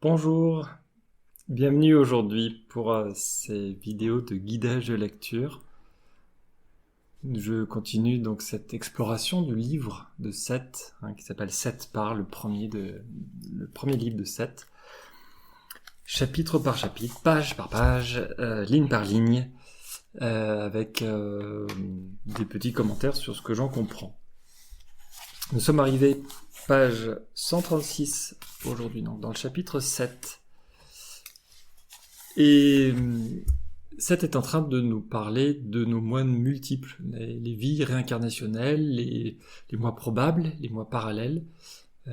Bonjour, bienvenue aujourd'hui pour ces vidéos de guidage de lecture. Je continue donc cette exploration du livre de Seth, qui s'appelle Seth Part, le premier livre de Seth. Chapitre par chapitre, page par page, ligne par ligne, avec des petits commentaires sur ce que j'en comprends. Nous sommes arrivés page 136 aujourd'hui, donc dans le chapitre 7. Et Seth est en train de nous parler de nos moines multiples, les vies réincarnationnelles, les mois probables, les mois parallèles.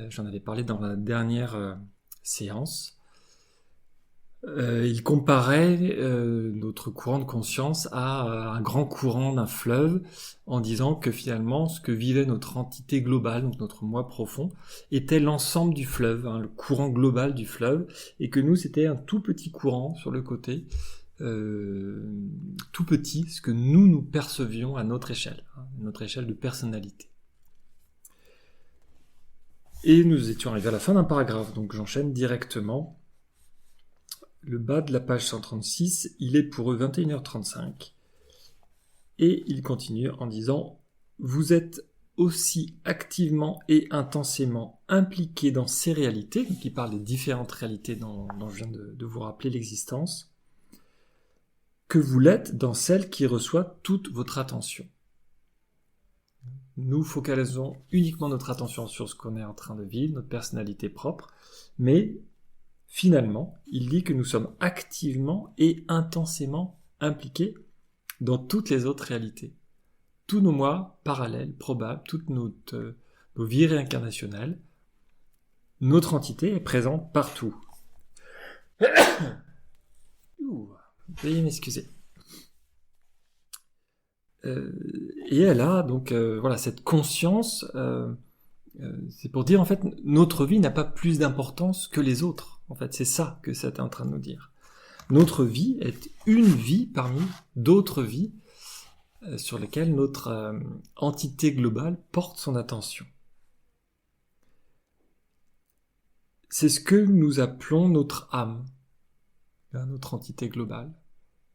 J'en avais parlé dans la dernière séance. Il comparait notre courant de conscience à un grand courant d'un fleuve, en disant que finalement ce que vivait notre entité globale, donc notre moi profond, était l'ensemble du fleuve, le courant global du fleuve, et que nous c'était un tout petit courant sur le côté, tout petit, ce que nous percevions à notre échelle de personnalité. Et nous étions arrivés à la fin d'un paragraphe, donc j'enchaîne directement. Le bas de la page 136, il est pour eux 21h35. Et il continue en disant « Vous êtes aussi activement et intensément impliqués dans ces réalités », donc il parle des différentes réalités dont je viens de vous rappeler l'existence, que vous l'êtes dans celle qui reçoit toute votre attention. Nous focalisons uniquement notre attention sur ce qu'on est en train de vivre, notre personnalité propre, mais finalement, il dit que nous sommes activement et intensément impliqués dans toutes les autres réalités. Tous nos moi parallèles, probables, toutes nos vies réincarnationnelles, notre entité est présente partout. Veuillez m'excuser. Et elle a donc cette conscience, c'est pour dire en fait notre vie n'a pas plus d'importance que les autres. En fait, c'est ça que c'est en train de nous dire. Notre vie est une vie parmi d'autres vies sur lesquelles notre entité globale porte son attention. C'est ce que nous appelons notre âme, notre entité globale.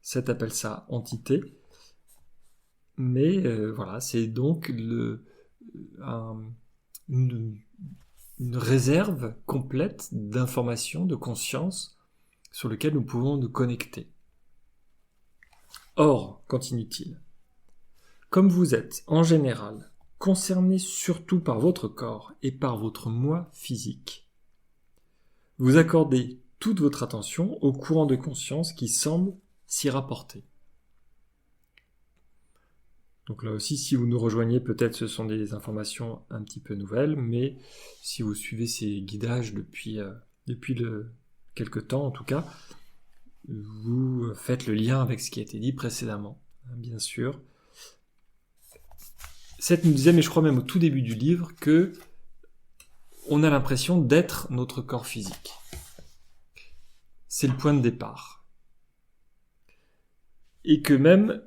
Seth appelle ça entité, mais c'est donc une réserve complète d'informations, de conscience, sur lequel nous pouvons nous connecter. Or, continue-t-il, comme vous êtes, en général, concernés surtout par votre corps et par votre moi physique, vous accordez toute votre attention au courant de conscience qui semble s'y rapporter. Donc là aussi, si vous nous rejoignez, peut-être ce sont des informations un petit peu nouvelles, mais si vous suivez ces guidages depuis quelque temps en tout cas, vous faites le lien avec ce qui a été dit précédemment, bien sûr. Seth nous disait, mais je crois même au tout début du livre, que on a l'impression d'être notre corps physique. C'est le point de départ. Et que même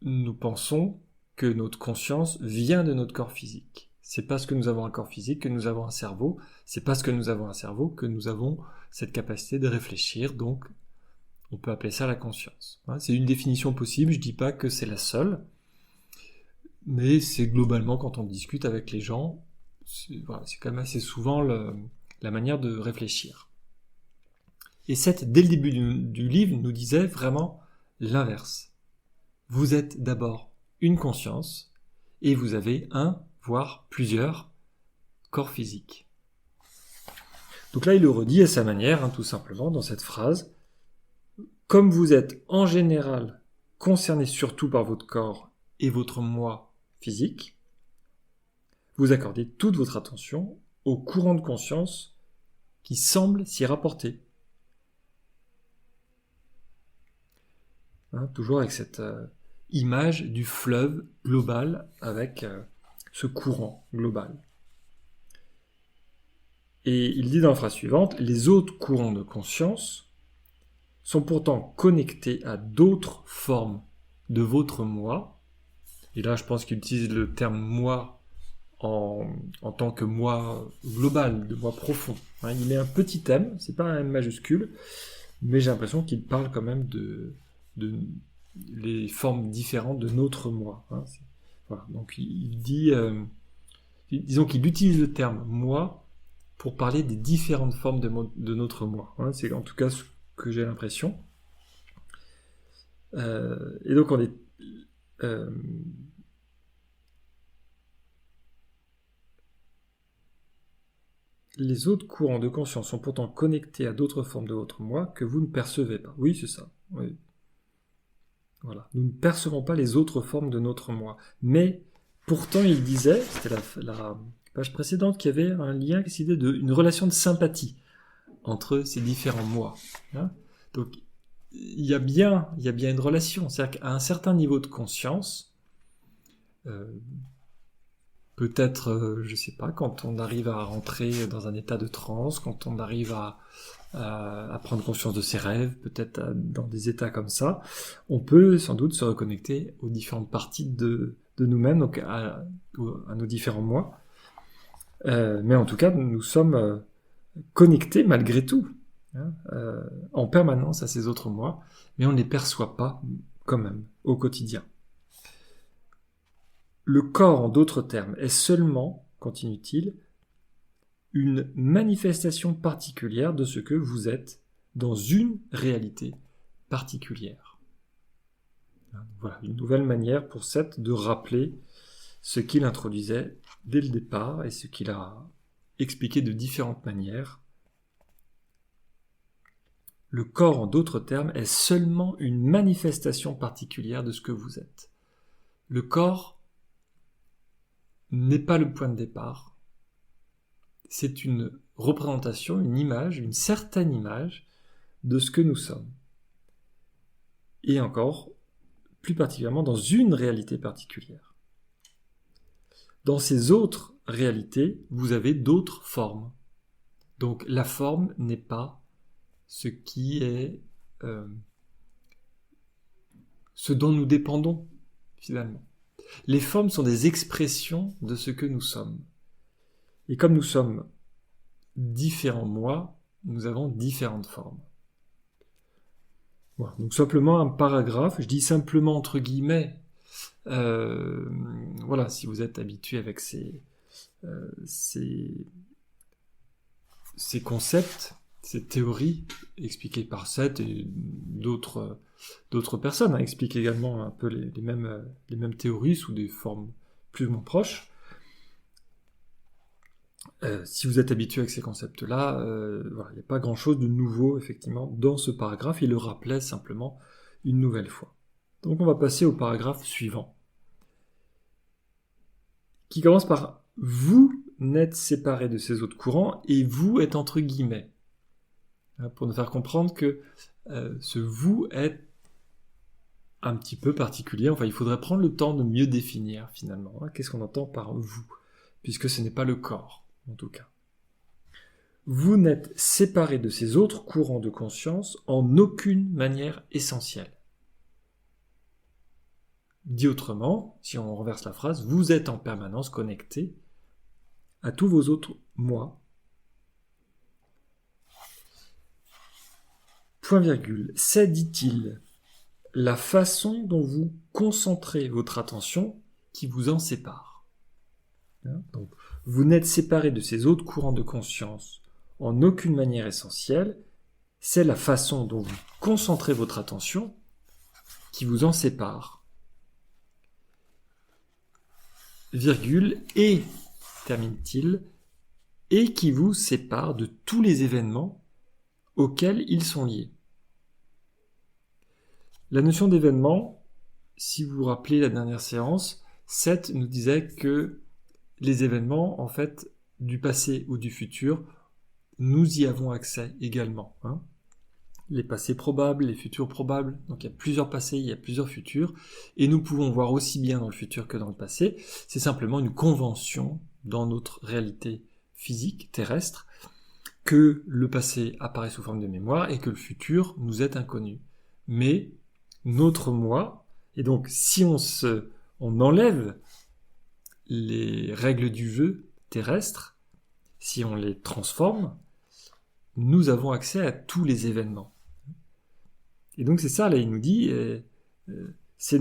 nous pensons que notre conscience vient de notre corps physique. C'est parce que nous avons un corps physique que nous avons un cerveau. C'est parce que nous avons un cerveau que nous avons cette capacité de réfléchir. Donc, on peut appeler ça la conscience. C'est une définition possible. Je dis pas que c'est la seule. Mais c'est globalement, quand on discute avec les gens, c'est quand même assez souvent la manière de réfléchir. Et Seth, dès le début du livre, nous disait vraiment l'inverse. Vous êtes d'abord une conscience et vous avez un, voire plusieurs, corps physiques. Donc là, il le redit à sa manière, tout simplement, dans cette phrase. Comme vous êtes en général concerné surtout par votre corps et votre moi physique, vous accordez toute votre attention au courant de conscience qui semble s'y rapporter. Toujours avec cette image du fleuve global avec ce courant global. Et il dit dans la phrase suivante, les autres courants de conscience sont pourtant connectés à d'autres formes de votre moi. Et là, je pense qu'il utilise le terme moi en tant que moi global, de moi profond. Hein, il met un petit M, c'est pas un M majuscule, mais j'ai l'impression qu'il parle quand même de les formes différentes de notre moi. Hein, voilà. Donc il dit, disons qu'il utilise le terme moi pour parler des différentes formes de notre moi. Hein, c'est en tout cas ce que j'ai l'impression. Et donc on est les autres courants de conscience sont pourtant connectés à d'autres formes de votre moi que vous ne percevez pas. Oui, c'est ça. Oui. Voilà. Nous ne percevons pas les autres formes de notre moi. Mais pourtant, il disait, c'était la page précédente, qu'il y avait un lien, une relation de sympathie entre ces différents moi. Hein. Donc, il y a bien une relation. C'est-à-dire qu'à un certain niveau de conscience, peut-être, je sais pas, quand on arrive à rentrer dans un état de transe, quand on arrive à prendre conscience de ses rêves, peut-être dans des états comme ça, on peut sans doute se reconnecter aux différentes parties de nous-mêmes, donc à nos différents moi. Mais en tout cas, nous sommes connectés malgré tout, hein, en permanence à ces autres moi, mais on ne les perçoit pas quand même au quotidien. Le corps, en d'autres termes, est seulement, continue-t-il, une manifestation particulière de ce que vous êtes dans une réalité particulière. Voilà, une nouvelle manière pour Seth de rappeler ce qu'il introduisait dès le départ et ce qu'il a expliqué de différentes manières. Le corps, en d'autres termes, est seulement une manifestation particulière de ce que vous êtes. Le corps n'est pas le point de départ. C'est une représentation, une image, une certaine image de ce que nous sommes. Et encore, plus particulièrement dans une réalité particulière. Dans ces autres réalités, vous avez d'autres formes. Donc la forme n'est pas ce qui est ce dont nous dépendons, finalement. Les formes sont des expressions de ce que nous sommes. Et comme nous sommes différents moi, nous avons différentes formes. Voilà. Donc simplement un paragraphe, je dis simplement entre guillemets, voilà, si vous êtes habitué avec ces concepts, ces théories expliquées par Seth et d'autres personnes, hein, expliquent également un peu les mêmes théories sous des formes plus ou moins proches. Si vous êtes habitué avec ces concepts-là, voilà, il n'y a pas grand-chose de nouveau, effectivement, dans ce paragraphe. Il le rappelait simplement une nouvelle fois. Donc on va passer au paragraphe suivant, qui commence par « Vous n'êtes séparés de ces autres courants, et vous êtes entre guillemets ». Pour nous faire comprendre que ce « vous » est un petit peu particulier. Enfin, il faudrait prendre le temps de mieux définir, finalement. Hein, qu'est-ce qu'on entend par « vous », puisque ce n'est pas le corps, en tout cas. Vous n'êtes séparés de ces autres courants de conscience en aucune manière essentielle. Dit autrement, si on renverse la phrase, vous êtes en permanence connectés à tous vos autres moi. Point virgule. C'est, dit-il, la façon dont vous concentrez votre attention qui vous en sépare. Donc, vous n'êtes séparés de ces autres courants de conscience en aucune manière essentielle, c'est la façon dont vous concentrez votre attention qui vous en sépare. Virgule, et, termine-t-il, et qui vous sépare de tous les événements auxquels ils sont liés. La notion d'événement, si vous vous rappelez la dernière séance, Seth nous disait que les événements, en fait, du passé ou du futur, nous y avons accès également. Hein. Les passés probables, les futurs probables, donc il y a plusieurs passés, il y a plusieurs futurs, et nous pouvons voir aussi bien dans le futur que dans le passé. C'est simplement une convention dans notre réalité physique, terrestre, que le passé apparaît sous forme de mémoire et que le futur nous est inconnu. Mais notre moi, et donc si on enlève les règles du jeu terrestre, si on les transforme, nous avons accès à tous les événements. Et donc c'est ça, là, il nous dit, c'est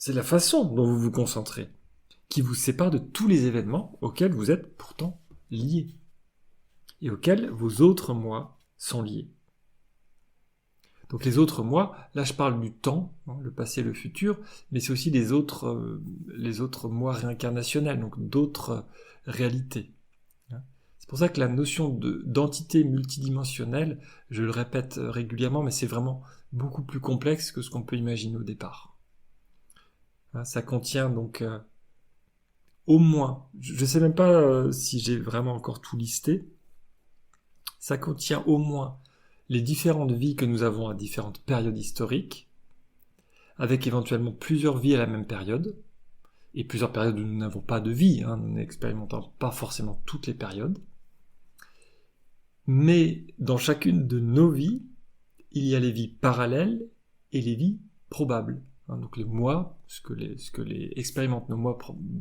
la façon dont vous vous concentrez qui vous sépare de tous les événements auxquels vous êtes pourtant liés et auxquels vos autres moi sont liés. Donc les autres moi, là je parle du temps, le passé, le futur, mais c'est aussi les autres moi réincarnationnels, donc d'autres réalités. C'est pour ça que la notion d'entité multidimensionnelle, je le répète régulièrement, mais c'est vraiment beaucoup plus complexe que ce qu'on peut imaginer au départ. Ça contient donc au moins, je ne sais même pas si j'ai vraiment encore tout listé, ça contient au moins les différentes vies que nous avons à différentes périodes historiques, avec éventuellement plusieurs vies à la même période, et plusieurs périodes où nous n'avons pas de vie, nous n'expérimentons pas forcément toutes les périodes. Mais dans chacune de nos vies, il y a les vies parallèles et les vies probables. Donc les moi, ce que les expérimentent nos moi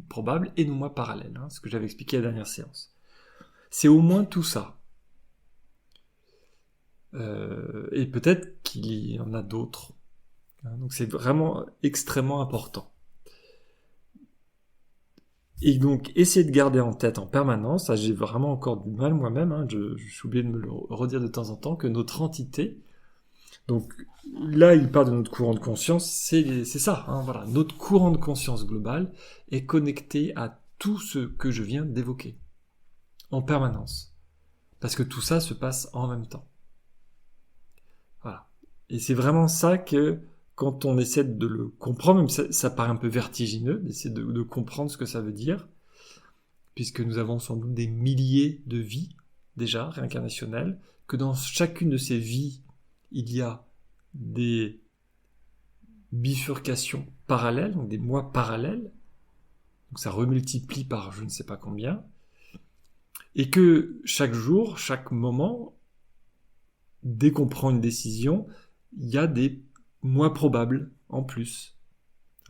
probables et nos moi parallèles, ce que j'avais expliqué à la dernière séance. C'est au moins tout ça. Et peut-être qu'il y en a d'autres. Donc c'est vraiment extrêmement important. Et donc, essayez de garder en tête en permanence, j'ai vraiment encore du mal moi-même, je suis oublié de me le redire de temps en temps, que notre entité, donc là il parle de notre courant de conscience, c'est ça, voilà, notre courant de conscience global est connecté à tout ce que je viens d'évoquer, en permanence, parce que tout ça se passe en même temps. Voilà. Et c'est vraiment ça que, quand on essaie de le comprendre, même ça paraît un peu vertigineux, d'essayer de comprendre ce que ça veut dire, puisque nous avons sans doute des milliers de vies, déjà, réincarnationnelles, que dans chacune de ces vies, il y a des bifurcations parallèles, donc des moi parallèles, donc ça remultiplie par je ne sais pas combien, et que chaque jour, chaque moment, dès qu'on prend une décision, il y a des moi probables en plus.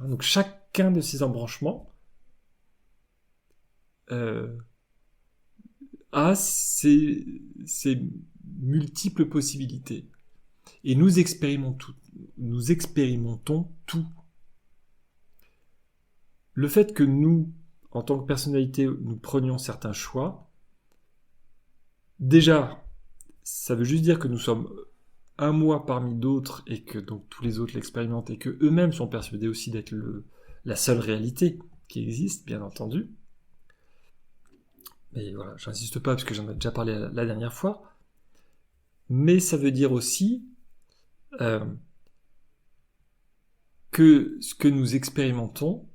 Donc chacun de ces embranchements a ces multiples possibilités. Et nous expérimentons tout. Le fait que nous, en tant que personnalité, nous prenions certains choix, déjà, ça veut juste dire que nous sommes un moi parmi d'autres et que donc tous les autres l'expérimentent et que eux-mêmes sont persuadés aussi d'être la seule réalité qui existe, bien entendu. Mais voilà, j'insiste pas parce que j'en ai déjà parlé la dernière fois. Mais ça veut dire aussi que ce que nous expérimentons,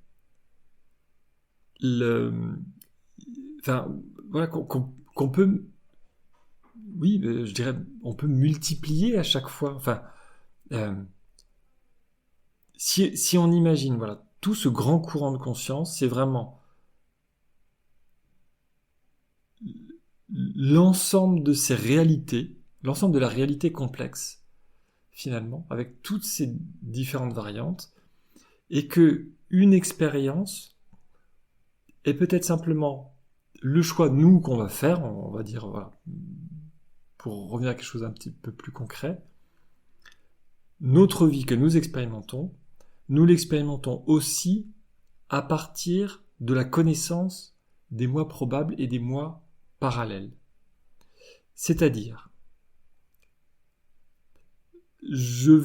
qu'on peut, oui, je dirais, on peut multiplier à chaque fois. Si on imagine, voilà, tout ce grand courant de conscience, c'est vraiment l'ensemble de ces réalités, l'ensemble de la réalité complexe, finalement, avec toutes ces différentes variantes, et que une expérience est peut-être simplement le choix, nous, qu'on va faire, on va dire, voilà, pour revenir à quelque chose un petit peu plus concret, notre vie que nous expérimentons, nous l'expérimentons aussi à partir de la connaissance des moi probables et des moi parallèles. C'est-à-dire, je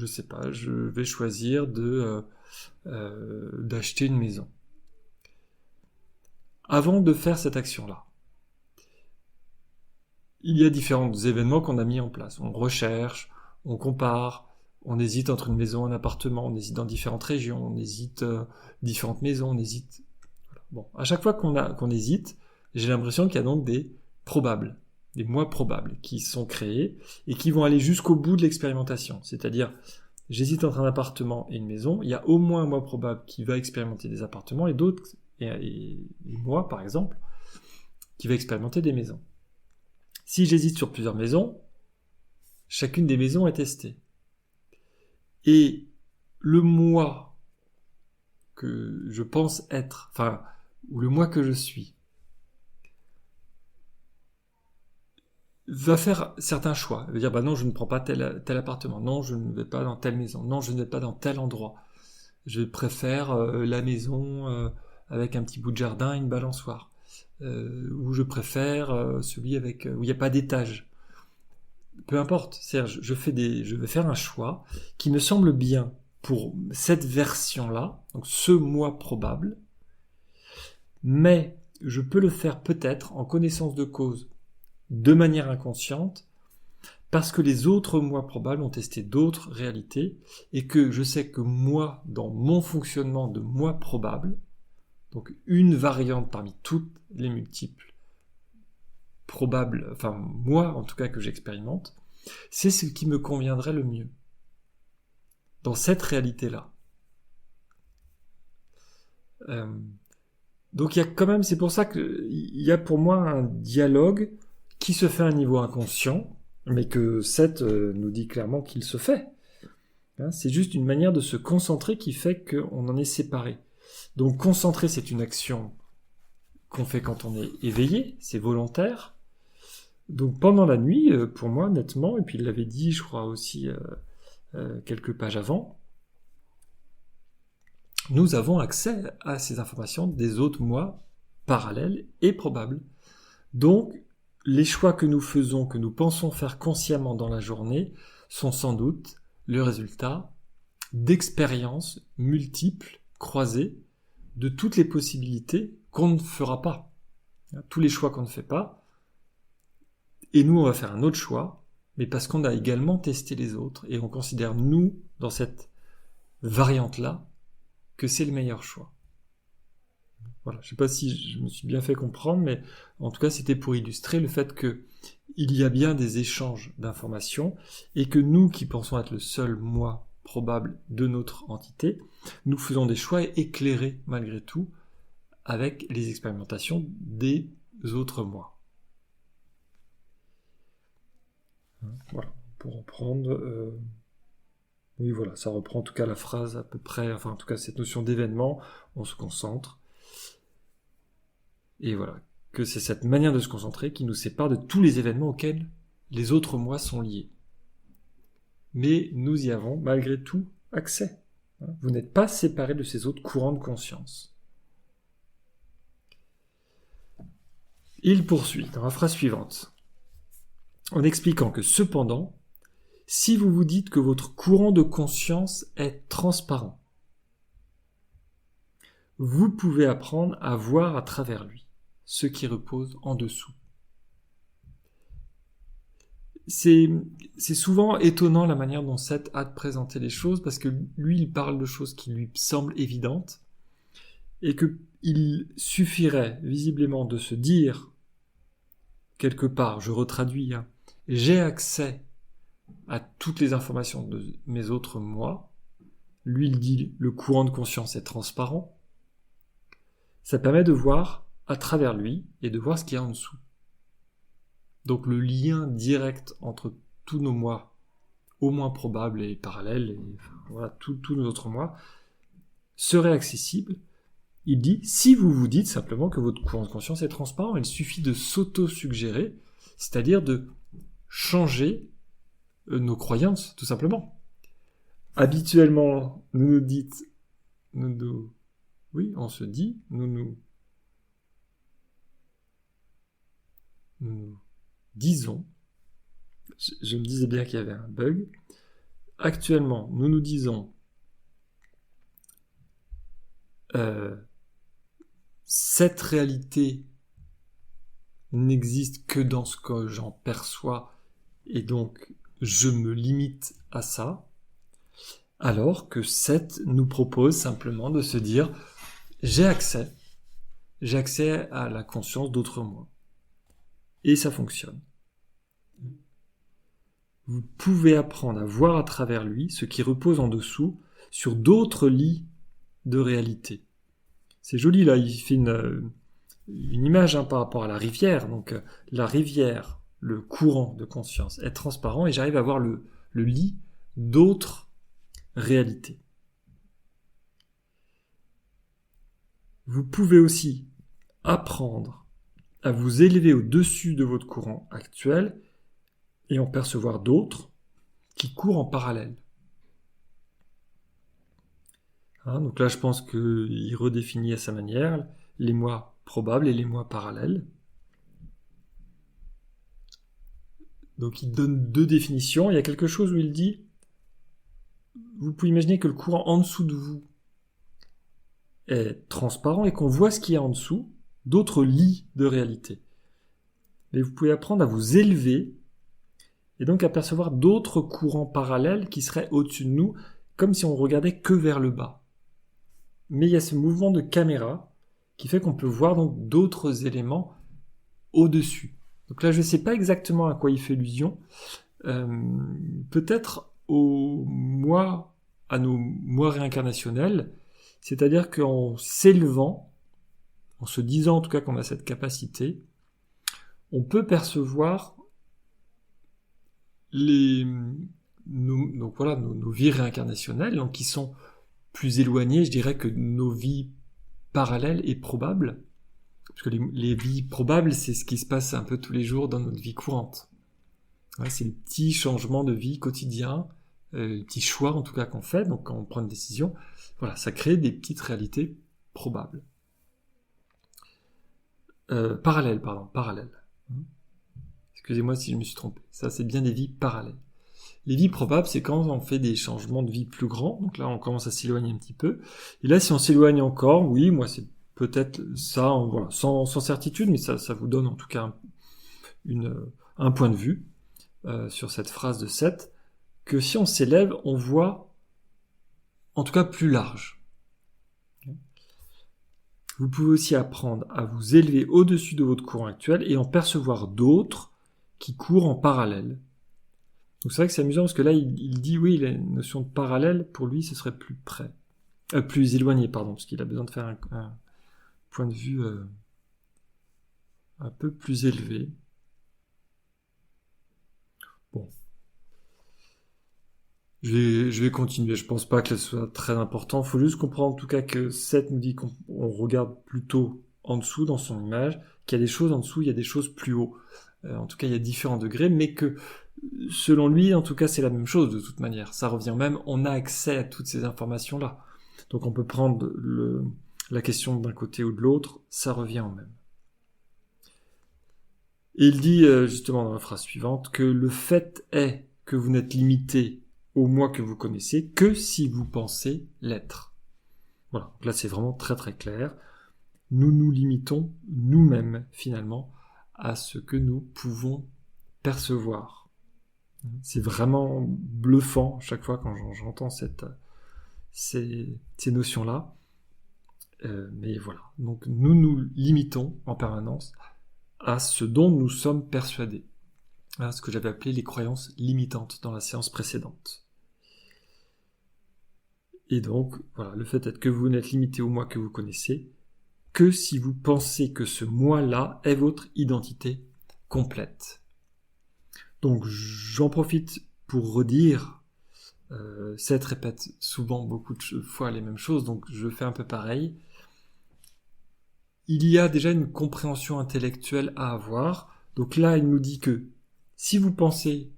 sais pas, je vais choisir d'acheter une maison. Avant de faire cette action-là, il y a différents événements qu'on a mis en place. On recherche, on compare, on hésite entre une maison et un appartement, on hésite dans différentes régions, on hésite différentes maisons, on hésite. Voilà. Bon, à chaque fois qu'on hésite, j'ai l'impression qu'il y a donc des probables, des moi probables qui sont créés et qui vont aller jusqu'au bout de l'expérimentation. C'est-à-dire, j'hésite entre un appartement et une maison, il y a au moins un moi probable qui va expérimenter des appartements et d'autres, et moi par exemple, qui va expérimenter des maisons. Si j'hésite sur plusieurs maisons, chacune des maisons est testée. Et le moi que je pense être, enfin, ou le moi que je suis, va faire certains choix. Il va dire, bah non, je ne prends pas tel appartement, non, je ne vais pas dans telle maison, non, je ne vais pas dans tel endroit. Je préfère la maison avec un petit bout de jardin et une balançoire. Ou je préfère celui avec où il n'y a pas d'étage. Peu importe, c'est-à-dire je vais faire un choix qui me semble bien pour cette version-là, donc ce moi probable, mais je peux le faire peut-être en connaissance de cause, de manière inconsciente, parce que les autres moi probables ont testé d'autres réalités, et que je sais que moi, dans mon fonctionnement de moi probable, donc une variante parmi toutes les multiples probables, enfin moi en tout cas que j'expérimente, c'est ce qui me conviendrait le mieux dans cette réalité-là. Donc il y a quand même, c'est pour ça qu'il y a pour moi un dialogue qui se fait à un niveau inconscient, mais que Seth nous dit clairement qu'il se fait. C'est juste une manière de se concentrer qui fait qu'on en est séparé. Donc concentrer, c'est une action qu'on fait quand on est éveillé, c'est volontaire. Donc pendant la nuit, pour moi, nettement, et puis il l'avait dit, je crois aussi quelques pages avant, nous avons accès à ces informations des autres moi parallèles et probables. Donc les choix que nous faisons, que nous pensons faire consciemment dans la journée, sont sans doute le résultat d'expériences multiples, croisées, de toutes les possibilités qu'on ne fera pas. Tous les choix qu'on ne fait pas. Et nous, on va faire un autre choix, mais parce qu'on a également testé les autres, et on considère, nous, dans cette variante-là, que c'est le meilleur choix. Voilà, je ne sais pas si je me suis bien fait comprendre, mais en tout cas, c'était pour illustrer le fait que il y a bien des échanges d'informations, et que nous, qui pensons être le seul moi probable de notre entité, nous faisons des choix éclairés, malgré tout, avec les expérimentations des autres moi. Voilà, pour reprendre... Oui, voilà, ça reprend en tout cas la phrase à peu près, enfin en tout cas cette notion d'événement, on se concentre. Et voilà, que c'est cette manière de se concentrer qui nous sépare de tous les événements auxquels les autres moi sont liés. Mais nous y avons malgré tout accès. Vous n'êtes pas séparés de ces autres courants de conscience. Il poursuit dans la phrase suivante, en expliquant que cependant, si vous vous dites que votre courant de conscience est transparent, vous pouvez apprendre à voir à travers lui ce qui repose en dessous. C'est souvent étonnant la manière dont Seth a de présenter les choses, parce que lui, il parle de choses qui lui semblent évidentes, et qu'il suffirait visiblement de se dire, quelque part, je retraduis, j'ai accès à toutes les informations de mes autres moi. Lui, il dit le courant de conscience est transparent. Ça permet de voir à travers lui et de voir ce qu'il y a en dessous. Donc le lien direct entre tous nos moi, au moins probables et parallèles, et voilà, tous nos autres moi, serait accessible. Il dit, si vous vous dites simplement que votre courant de conscience est transparent, il suffit de s'auto-suggérer, c'est-à-dire de changer nos croyances, tout simplement. Habituellement, on se dit, nous disons, je me disais bien qu'il y avait un bug, actuellement, nous disons cette réalité n'existe que dans ce que j'en perçois, et donc je me limite à ça, alors que Seth nous propose simplement de se dire j'ai accès à la conscience d'autres moi. Et ça fonctionne. Vous pouvez apprendre à voir à travers lui ce qui repose en dessous sur d'autres lits de réalité. C'est joli là, il fait une image par rapport à la rivière. Donc la rivière, le courant de conscience est transparent et j'arrive à voir le lit d'autres réalités. Vous pouvez aussi apprendre à vous élever au-dessus de votre courant actuel et en percevoir d'autres qui courent en parallèle. Donc là, je pense qu'il redéfinit à sa manière les moi probables et les moi parallèles. Donc il donne deux définitions. Il y a quelque chose où il dit, vous pouvez imaginer que le courant en dessous de vous est transparent et qu'on voit ce qu'il y a en dessous, d'autres lits de réalité. Mais vous pouvez apprendre à vous élever et donc à percevoir d'autres courants parallèles qui seraient au-dessus de nous, comme si on regardait que vers le bas. Mais il y a ce mouvement de caméra qui fait qu'on peut voir donc d'autres éléments au-dessus. Donc là, je ne sais pas exactement à quoi il fait allusion. Peut-être à nos moi réincarnationnels, c'est-à-dire qu'en s'élevant, en se disant en tout cas qu'on a cette capacité, on peut percevoir nos vies réincarnationnelles, donc qui sont plus éloignées, je dirais, que nos vies parallèles et probables. Parce que les vies probables, c'est ce qui se passe un peu tous les jours dans notre vie courante. C'est les petits changements de vie quotidiens, les petits choix en tout cas qu'on fait, donc quand on prend une décision, voilà, ça crée des petites réalités probables. Parallèles. Excusez-moi si je me suis trompé. Ça, c'est bien des vies parallèles. Les vies probables, c'est quand on fait des changements de vie plus grands. Donc là, on commence à s'éloigner un petit peu. Et là, si on s'éloigne encore, oui, moi, c'est peut-être ça, voilà, sans certitude, mais ça vous donne en tout cas un point de vue sur cette phrase de Seth, que si on s'élève, on voit en tout cas plus large. Vous pouvez aussi apprendre à vous élever au-dessus de votre courant actuel et en percevoir d'autres qui courent en parallèle. Donc c'est vrai que c'est amusant parce que là il dit oui, la notion de parallèle pour lui ce serait plus près, plus éloigné parce qu'il a besoin de faire un point de vue un peu plus élevé. Bon, je vais continuer. Je pense pas que ce soit très important. Faut juste comprendre en tout cas que Seth nous dit qu'on regarde plutôt en dessous dans son image, qu'il y a des choses en dessous, il y a des choses plus haut. En tout cas, il y a différents degrés, mais que selon lui, en tout cas, c'est la même chose de toute manière. Ça revient même, on a accès à toutes ces informations-là. Donc on peut prendre la question d'un côté ou de l'autre, ça revient au même. Et il dit justement dans la phrase suivante que le fait est que vous n'êtes limité au moi que vous connaissez que si vous pensez l'être. Voilà, donc là c'est vraiment très très clair. Nous nous limitons nous-mêmes finalement à ce que nous pouvons percevoir. C'est vraiment bluffant chaque fois quand j'entends ces notions-là. Mais voilà, donc nous nous limitons en permanence à ce dont nous sommes persuadés. Ce que j'avais appelé les croyances limitantes dans la séance précédente. Et donc, voilà, le fait est que vous n'êtes limité au moi que vous connaissez que si vous pensez que ce moi-là est votre identité complète. Donc, j'en profite pour redire, Seth répète souvent beaucoup de fois les mêmes choses, donc je fais un peu pareil. Il y a déjà une compréhension intellectuelle à avoir. Donc là, il nous dit que si vous pensez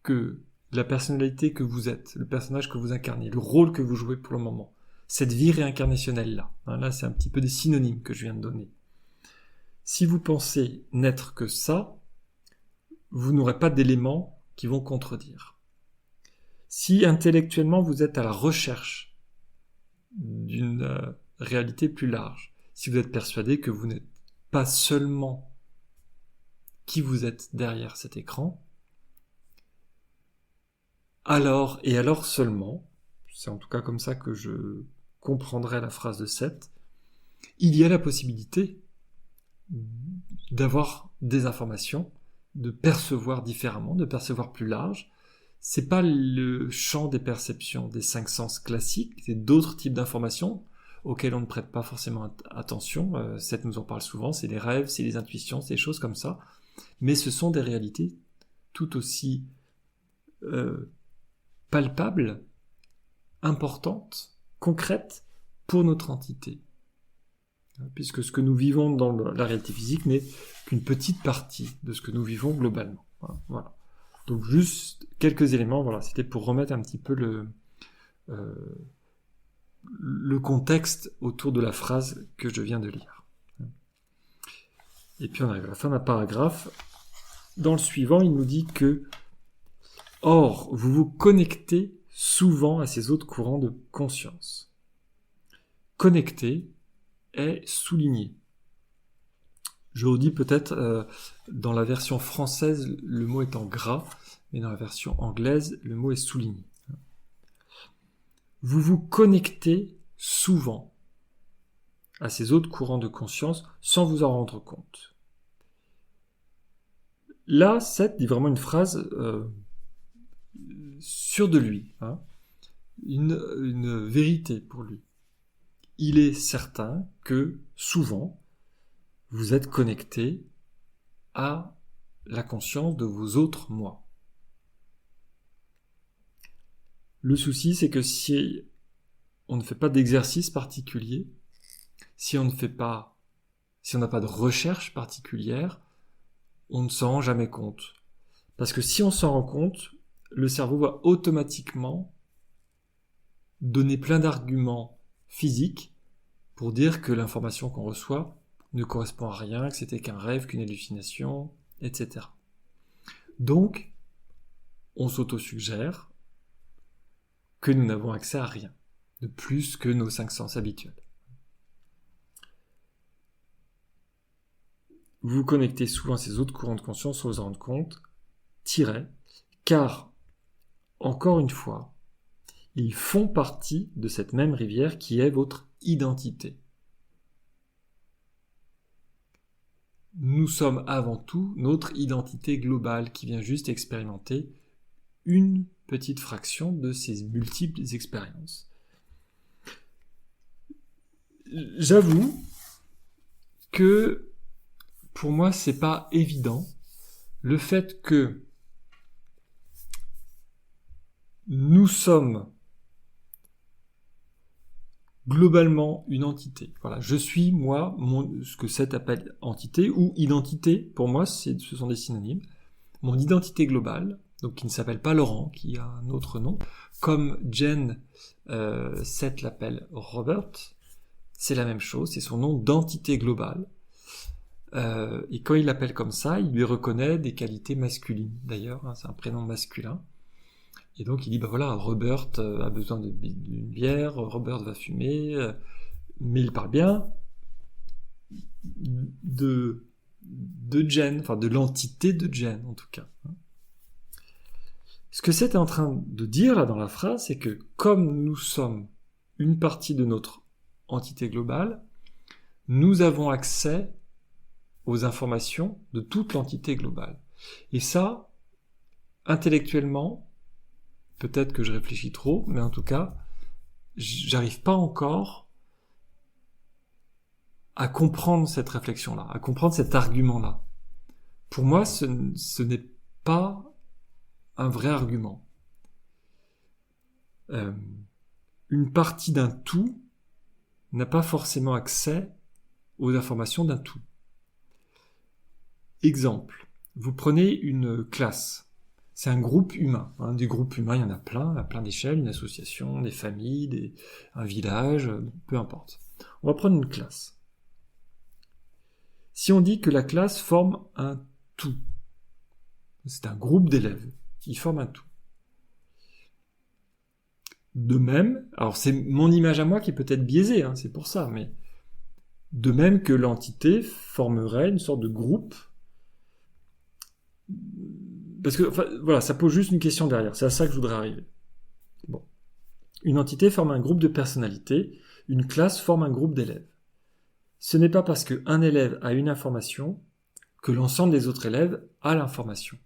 que la personnalité que vous êtes, le personnage que vous incarnez, le rôle que vous jouez pour le moment, cette vie réincarnationnelle-là, là c'est un petit peu des synonymes que je viens de donner. Si vous pensez n'être que ça, vous n'aurez pas d'éléments qui vont contredire. Si intellectuellement vous êtes à la recherche d'une réalité plus large, si vous êtes persuadé que vous n'êtes pas seulement qui vous êtes derrière cet écran, alors seulement, c'est en tout cas comme ça que je comprendrai la phrase de Seth, il y a la possibilité d'avoir des informations, de percevoir différemment, de percevoir plus large. C'est pas le champ des perceptions des 5 sens classiques, c'est d'autres types d'informations auxquelles on ne prête pas forcément attention. Seth nous en parle souvent, c'est les rêves, c'est les intuitions, c'est des choses comme ça. Mais ce sont des réalités tout aussi palpables, importantes, concrètes pour notre entité. puisque ce que nous vivons dans la réalité physique n'est qu'une petite partie de ce que nous vivons globalement. Voilà. Donc juste quelques éléments, voilà, c'était pour remettre un petit peu le contexte autour de la phrase que je viens de lire. Et puis on arrive à la fin d'un paragraphe. Dans le suivant, il nous dit que « Or, vous vous connectez souvent à ces autres courants de conscience. » Connecter est souligné. Je redis peut-être, dans la version française, le mot est en gras, mais dans la version anglaise, le mot est souligné. Vous vous connectez souvent à ces autres courants de conscience sans vous en rendre compte. Là, Seth dit vraiment une phrase sûre de lui, une vérité pour lui. Il est certain que souvent, vous êtes connecté à la conscience de vos autres moi. Le souci, c'est que si on ne fait pas d'exercice particulier, si on n'a pas de recherche particulière, on ne s'en rend jamais compte. Parce que si on s'en rend compte, le cerveau va automatiquement donner plein d'arguments physiques pour dire que l'information qu'on reçoit ne correspond à rien, que c'était qu'un rêve, qu'une hallucination, etc. Donc, on s'autosuggère que nous n'avons accès à rien, de plus que nos 5 sens habituels. Vous vous connectez souvent à ces autres courants de conscience sans vous en rendre compte, car, encore une fois, ils font partie de cette même rivière qui est votre identité. Nous sommes avant tout notre identité globale qui vient juste expérimenter une petite fraction de ces multiples expériences. J'avoue que pour moi c'est pas évident le fait que nous sommes globalement une entité. Voilà, je suis moi, ce que Seth appelle entité ou identité. Pour moi, ce sont des synonymes. Mon identité globale, donc qui ne s'appelle pas Laurent, qui a un autre nom, comme Jen, Seth l'appelle Robert, c'est la même chose, c'est son nom d'entité globale. Et quand il l'appelle comme ça, il lui reconnaît des qualités masculines. D'ailleurs, c'est un prénom masculin. Et donc il dit, voilà, Robert a besoin d'une bière, Robert va fumer, mais il parle bien de Jen, enfin de l'entité de Jen en tout cas. Ce que c'est en train de dire là dans la phrase, c'est que comme nous sommes une partie de notre entité globale, nous avons accès aux informations de toute l'entité globale. Et ça, intellectuellement, peut-être que je réfléchis trop, mais en tout cas, j'arrive pas encore à comprendre cette réflexion-là, à comprendre cet argument-là. Pour moi, ce n'est pas un vrai argument. Une partie d'un tout n'a pas forcément accès aux informations d'un tout. Exemple, vous prenez une classe. C'est un groupe humain. Des groupes humains, il y en a plein, à plein d'échelles, une association, des familles, un village, peu importe. On va prendre une classe. Si on dit que la classe forme un tout, c'est un groupe d'élèves, ils forment un tout. De même, alors c'est mon image à moi qui est peut-être biaisée, c'est pour ça, mais de même que l'entité formerait une sorte de groupe. Parce que, voilà, ça pose juste une question derrière. C'est à ça que je voudrais arriver. Bon. Une entité forme un groupe de personnalités. Une classe forme un groupe d'élèves. Ce n'est pas parce qu'un élève a une information que l'ensemble des autres élèves a l'information.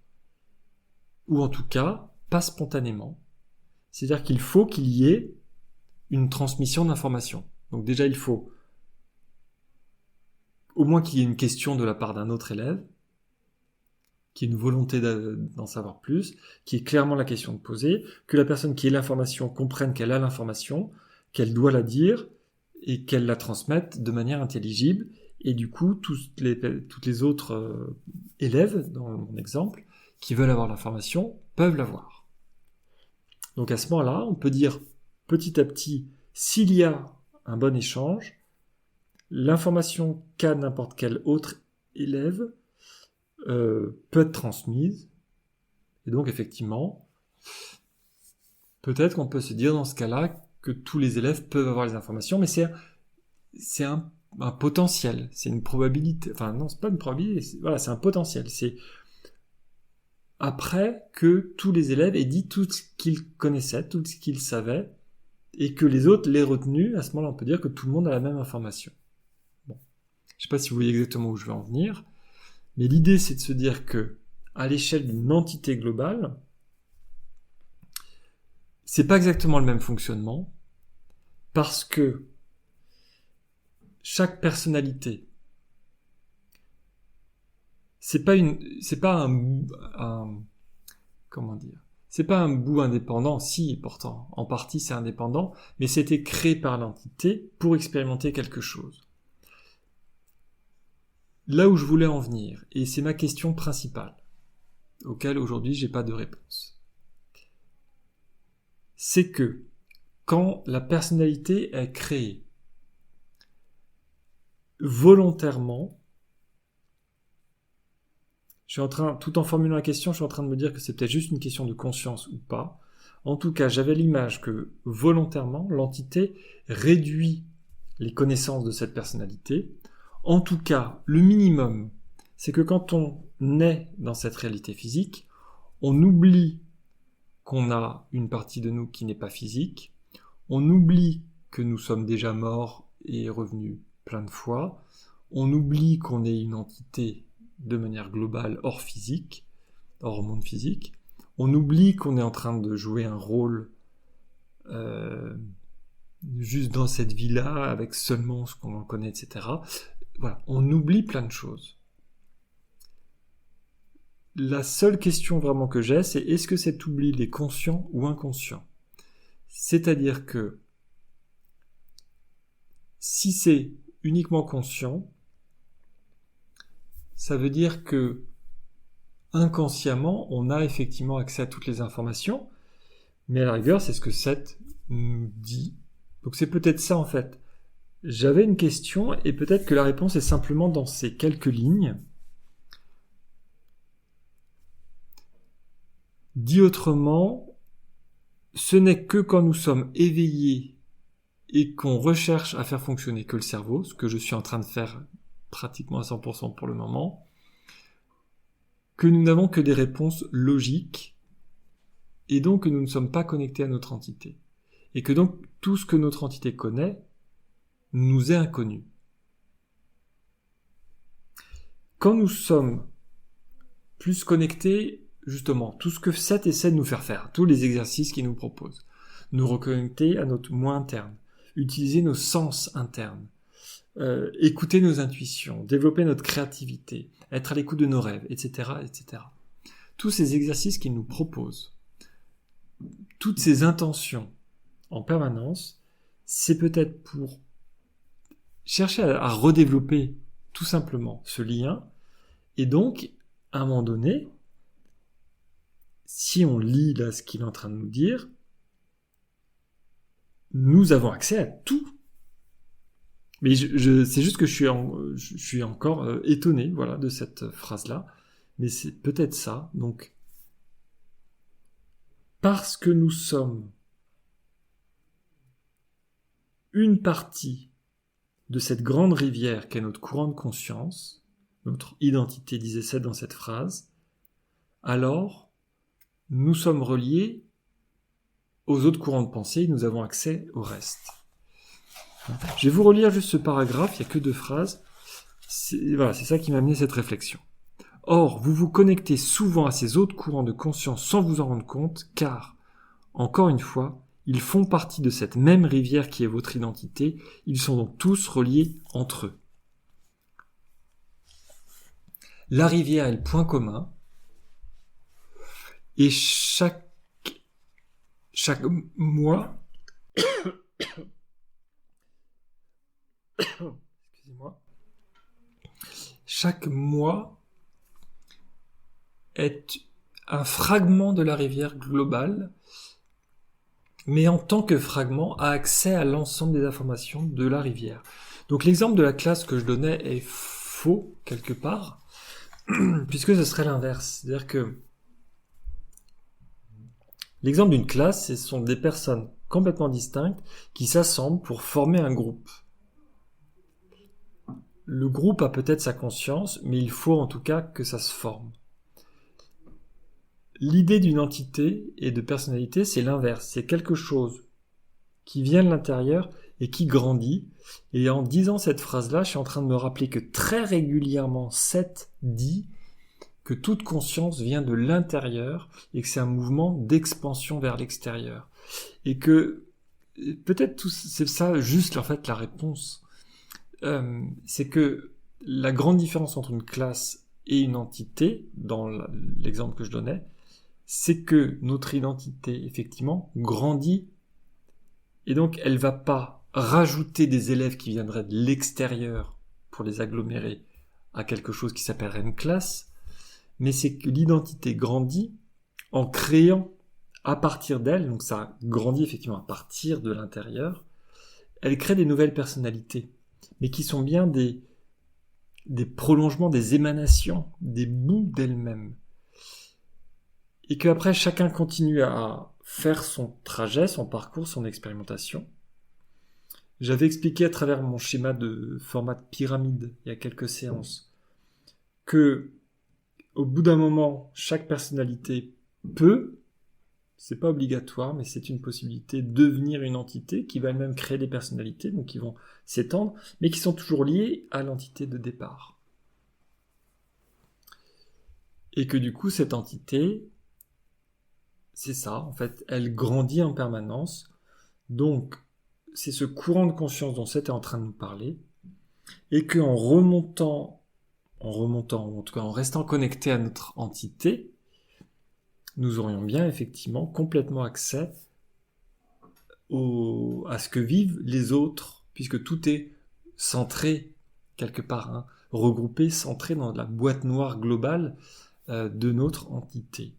Ou en tout cas, pas spontanément. C'est-à-dire qu'il faut qu'il y ait une transmission d'informations. Donc déjà, il faut au moins qu'il y ait une question de la part d'un autre élève, qui est une volonté d'en savoir plus, qui est clairement la question de poser, que la personne qui ait l'information comprenne qu'elle a l'information, qu'elle doit la dire, et qu'elles la transmettent de manière intelligible. Et du coup, toutes les autres élèves, dans mon exemple, qui veulent avoir l'information, peuvent l'avoir. Donc à ce moment-là, on peut dire petit à petit, s'il y a un bon échange, l'information qu'a n'importe quel autre élève peut être transmise. Et donc effectivement, peut-être qu'on peut se dire dans ce cas-là que tous les élèves peuvent avoir les informations, mais c'est un potentiel, c'est une probabilité. Enfin non, c'est pas une probabilité, c'est un potentiel. C'est après que tous les élèves aient dit tout ce qu'ils connaissaient, tout ce qu'ils savaient, et que les autres l'aient retenu. À ce moment-là, on peut dire que tout le monde a la même information. Bon. Je ne sais pas si vous voyez exactement où je veux en venir, mais l'idée, c'est de se dire que, à l'échelle d'une entité globale, c'est pas exactement le même fonctionnement, parce que chaque personnalité, c'est pas comment dire, c'est pas un bout indépendant, si, pourtant, en partie c'est indépendant, mais c'était créé par l'entité pour expérimenter quelque chose. Là où je voulais en venir, et c'est ma question principale, auquel aujourd'hui j'ai pas de réponse, c'est que quand la personnalité est créée volontairement, tout en formulant la question, je suis en train de me dire que c'est peut-être juste une question de conscience ou pas. En tout cas, j'avais l'image que volontairement, l'entité réduit les connaissances de cette personnalité. En tout cas, le minimum, c'est que quand on est dans cette réalité physique, on oublie qu'on a une partie de nous qui n'est pas physique, on oublie que nous sommes déjà morts et revenus plein de fois, on oublie qu'on est une entité de manière globale hors physique, hors monde physique, on oublie qu'on est en train de jouer un rôle juste dans cette vie-là, avec seulement ce qu'on en connaît, etc. Voilà, on oublie plein de choses. La seule question vraiment que j'ai, c'est est-ce que cet oubli est conscient ou inconscient ? C'est-à-dire que si c'est uniquement conscient, ça veut dire que inconsciemment, on a effectivement accès à toutes les informations, mais à la rigueur, c'est ce que Seth nous dit. Donc c'est peut-être ça en fait. J'avais une question et peut-être que la réponse est simplement dans ces quelques lignes. Dit autrement, ce n'est que quand nous sommes éveillés et qu'on recherche à faire fonctionner que le cerveau, ce que je suis en train de faire pratiquement à 100% pour le moment, que nous n'avons que des réponses logiques et donc que nous ne sommes pas connectés à notre entité. Et que donc tout ce que notre entité connaît nous est inconnu. Quand nous sommes plus connectés, justement, tout ce que Seth essaie de nous faire faire, tous les exercices qu'il nous propose, nous reconnecter à notre moi interne, utiliser nos sens internes, écouter nos intuitions, développer notre créativité, être à l'écoute de nos rêves, etc., etc. Tous ces exercices qu'il nous propose, toutes ces intentions en permanence, c'est peut-être pour chercher à redévelopper tout simplement ce lien, et donc, à un moment donné, si on lit là ce qu'il est en train de nous dire, nous avons accès à tout. Mais c'est juste que je suis encore étonné, voilà, de cette phrase-là. Mais c'est peut-être ça. Donc, parce que nous sommes une partie de cette grande rivière qu'est notre courant de conscience, notre identité, disait Seth dans cette phrase, alors nous sommes reliés aux autres courants de pensée et nous avons accès au reste. Je vais vous relire juste ce paragraphe, il n'y a que 2 phrases. C'est ça qui m'a amené cette réflexion. Or, vous vous connectez souvent à ces autres courants de conscience sans vous en rendre compte, car, encore une fois, ils font partie de cette même rivière qui est votre identité, ils sont donc tous reliés entre eux. La rivière est le point commun, et chaque mois, excusez-moi, chaque moi est un fragment de la rivière globale, mais en tant que fragment a accès à l'ensemble des informations de la rivière. Donc l'exemple de la classe que je donnais est faux quelque part, puisque ce serait l'inverse. C'est-à-dire que l'exemple d'une classe, ce sont des personnes complètement distinctes qui s'assemblent pour former un groupe. Le groupe a peut-être sa conscience, mais il faut en tout cas que ça se forme. L'idée d'une entité et de personnalité, c'est l'inverse. C'est quelque chose qui vient de l'intérieur et qui grandit. Et en disant cette phrase-là, je suis en train de me rappeler que très régulièrement, Seth dit que toute conscience vient de l'intérieur et que c'est un mouvement d'expansion vers l'extérieur. Et que peut-être c'est ça juste en fait la réponse. C'est que la grande différence entre une classe et une entité, dans l'exemple que je donnais, c'est que notre identité, effectivement, grandit et donc elle va pas rajouter des élèves qui viendraient de l'extérieur pour les agglomérer à quelque chose qui s'appellerait une classe, mais c'est que l'identité grandit en créant à partir d'elle, donc ça grandit effectivement à partir de l'intérieur, elle crée des nouvelles personnalités, mais qui sont bien des prolongements, des émanations, des bouts d'elle-même. Et qu'après, chacun continue à faire son trajet, son parcours, son expérimentation. J'avais expliqué à travers mon schéma de format de pyramide, il y a quelques séances, que au bout d'un moment, chaque personnalité peut, c'est pas obligatoire, mais c'est une possibilité, devenir une entité qui va elle-même créer des personnalités, donc qui vont s'étendre, mais qui sont toujours liées à l'entité de départ. Et que du coup, cette entité, c'est ça, en fait, elle grandit en permanence. Donc, c'est ce courant de conscience dont Seth est en train de nous parler, et qu'en remontant, ou en tout cas en restant connecté à notre entité, nous aurions bien effectivement complètement accès à ce que vivent les autres, puisque tout est centré quelque part, regroupé, centré dans la boîte noire globale de notre entité.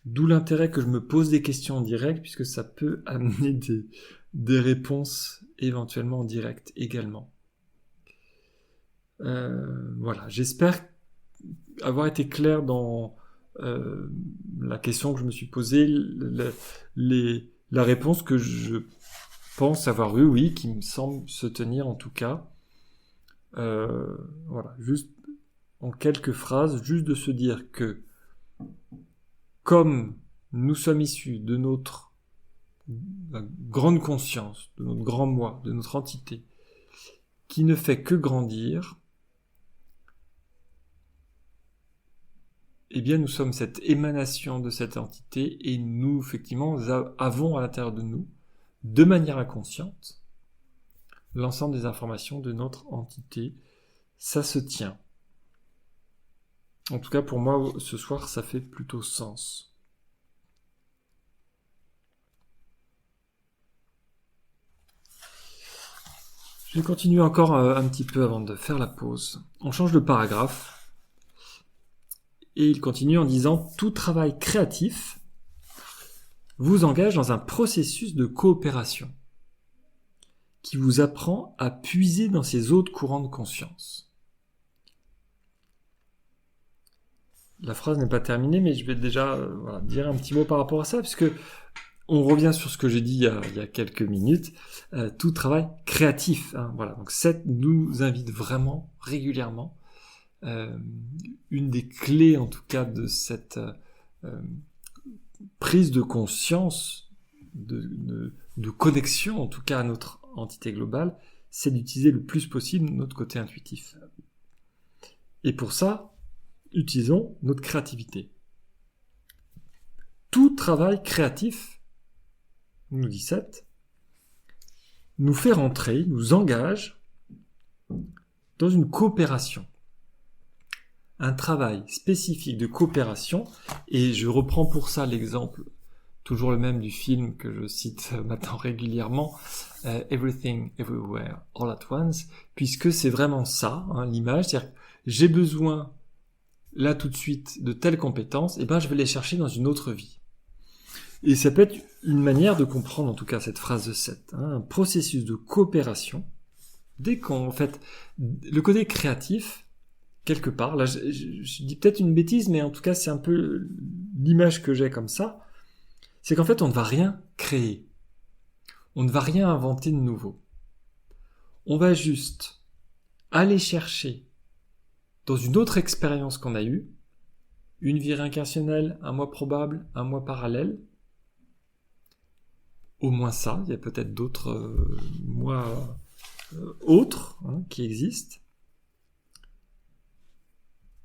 D'où l'intérêt que je me pose des questions en direct, puisque ça peut amener des réponses éventuellement en direct également. Voilà, j'espère avoir été clair dans la question que je me suis posée, la réponse que je pense avoir eue, oui, qui me semble se tenir en tout cas. Voilà, juste en quelques phrases, juste de se dire que comme nous sommes issus de notre grande conscience, de notre grand moi, de notre entité, qui ne fait que grandir, eh bien nous sommes cette émanation de cette entité et nous, effectivement, avons à l'intérieur de nous, de manière inconsciente, l'ensemble des informations de notre entité. Ça se tient. En tout cas, pour moi, ce soir, ça fait plutôt sens. Je vais continuer encore un petit peu avant de faire la pause. On change de paragraphe. Et il continue en disant « Tout travail créatif vous engage dans un processus de coopération qui vous apprend à puiser dans ces autres courants de conscience. » La phrase n'est pas terminée, mais je vais déjà dire un petit mot par rapport à ça, puisque on revient sur ce que j'ai dit il y a quelques minutes, tout travail créatif. Voilà. Donc Seth nous invite vraiment régulièrement. Une des clés en tout cas de cette prise de conscience, de connexion en tout cas à notre entité globale, c'est d'utiliser le plus possible notre côté intuitif. Et pour ça, utilisons notre créativité. Tout travail créatif, nous dit Seth, nous fait rentrer, nous engage dans une coopération. Un travail spécifique de coopération, et je reprends pour ça l'exemple toujours le même du film que je cite maintenant régulièrement, Everything, Everywhere, All at Once, puisque c'est vraiment ça, hein, l'image, c'est-à-dire que j'ai besoin, là tout de suite, de telles compétences, et ben je vais les chercher dans une autre vie. Et ça peut être une manière de comprendre, en tout cas, cette phrase de Seth, hein, un processus de coopération. Dès qu'en fait, le côté créatif, quelque part, là je dis peut-être une bêtise, mais en tout cas c'est un peu l'image que j'ai comme ça, c'est qu'en fait on ne va rien créer, on ne va rien inventer de nouveau. On va juste aller chercher dans une autre expérience qu'on a eue, une vie réincarnationnelle, un moi probable, un moi parallèle, au moins ça, il y a peut-être d'autres moi autres qui existent.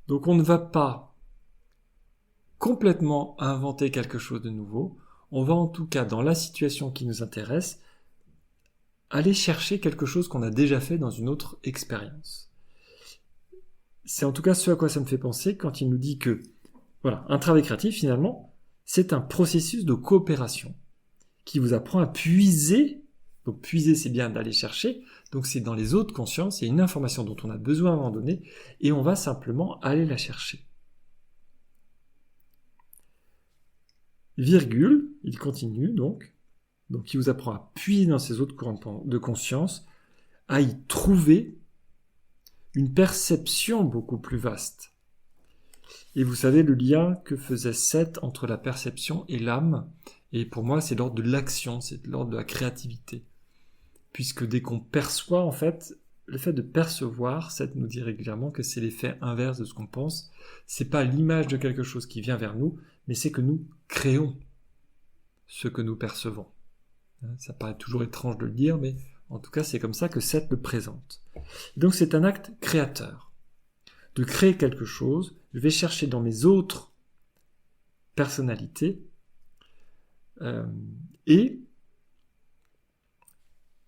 Donc on ne va pas complètement inventer quelque chose de nouveau, on va en tout cas, dans la situation qui nous intéresse, aller chercher quelque chose qu'on a déjà fait dans une autre expérience. C'est en tout cas ce à quoi ça me fait penser quand il nous dit que, voilà, un travail créatif, finalement, c'est un processus de coopération qui vous apprend à puiser. Donc puiser, c'est bien d'aller chercher, donc c'est dans les autres consciences, il y a une information dont on a besoin à un moment donné, et on va simplement aller la chercher. Virgule, il continue donc il vous apprend à puiser dans ces autres courants de conscience, à y trouver une perception beaucoup plus vaste. Et vous savez le lien que faisait Seth entre la perception et l'âme, et pour moi c'est l'ordre de l'action, c'est l'ordre de la créativité. Puisque dès qu'on perçoit, en fait, le fait de percevoir, Seth nous dit régulièrement que c'est l'effet inverse de ce qu'on pense. C'est pas l'image de quelque chose qui vient vers nous, mais c'est que nous créons ce que nous percevons. Ça paraît toujours étrange de le dire, mais en tout cas, c'est comme ça que Seth le présente. Et donc, c'est un acte créateur. De créer quelque chose, je vais chercher dans mes autres personnalités et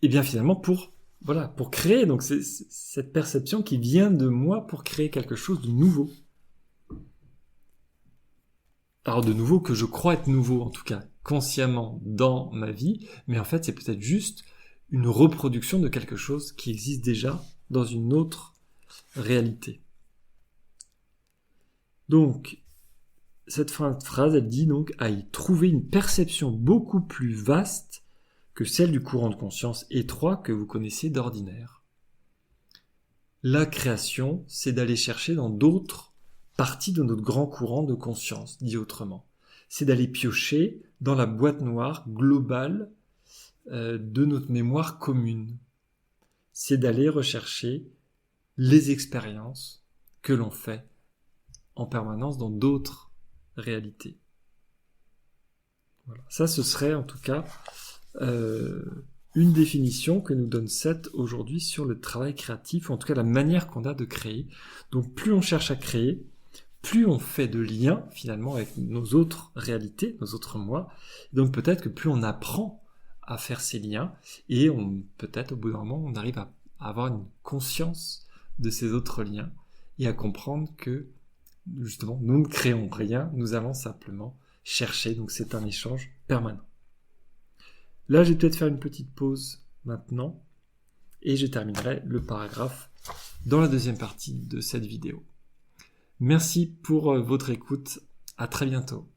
bien finalement pour créer, donc c'est cette perception qui vient de moi pour créer quelque chose de nouveau. Alors de nouveau que je crois être nouveau, en tout cas consciemment dans ma vie, mais en fait c'est peut-être juste une reproduction de quelque chose qui existe déjà dans une autre réalité. Donc, cette phrase, elle dit donc à y trouver une perception beaucoup plus vaste que celle du courant de conscience étroit que vous connaissez d'ordinaire. La création, c'est d'aller chercher dans d'autres parties de notre grand courant de conscience, dit autrement. C'est d'aller piocher dans la boîte noire globale de notre mémoire commune. C'est d'aller rechercher les expériences que l'on fait en permanence dans d'autres réalités. Voilà. Ça, ce serait en tout cas une définition que nous donne Seth aujourd'hui sur le travail créatif, ou en tout cas la manière qu'on a de créer. Donc plus on cherche à créer, plus on fait de liens finalement avec nos autres réalités, nos autres moi. Donc peut-être que plus on apprend à faire ces liens, et peut-être au bout d'un moment on arrive à avoir une conscience de ces autres liens et à comprendre que justement nous ne créons rien, nous allons simplement chercher, donc c'est un échange permanent. Là, je vais peut-être faire une petite pause maintenant et je terminerai le paragraphe dans la deuxième partie de cette vidéo. Merci pour votre écoute. À très bientôt.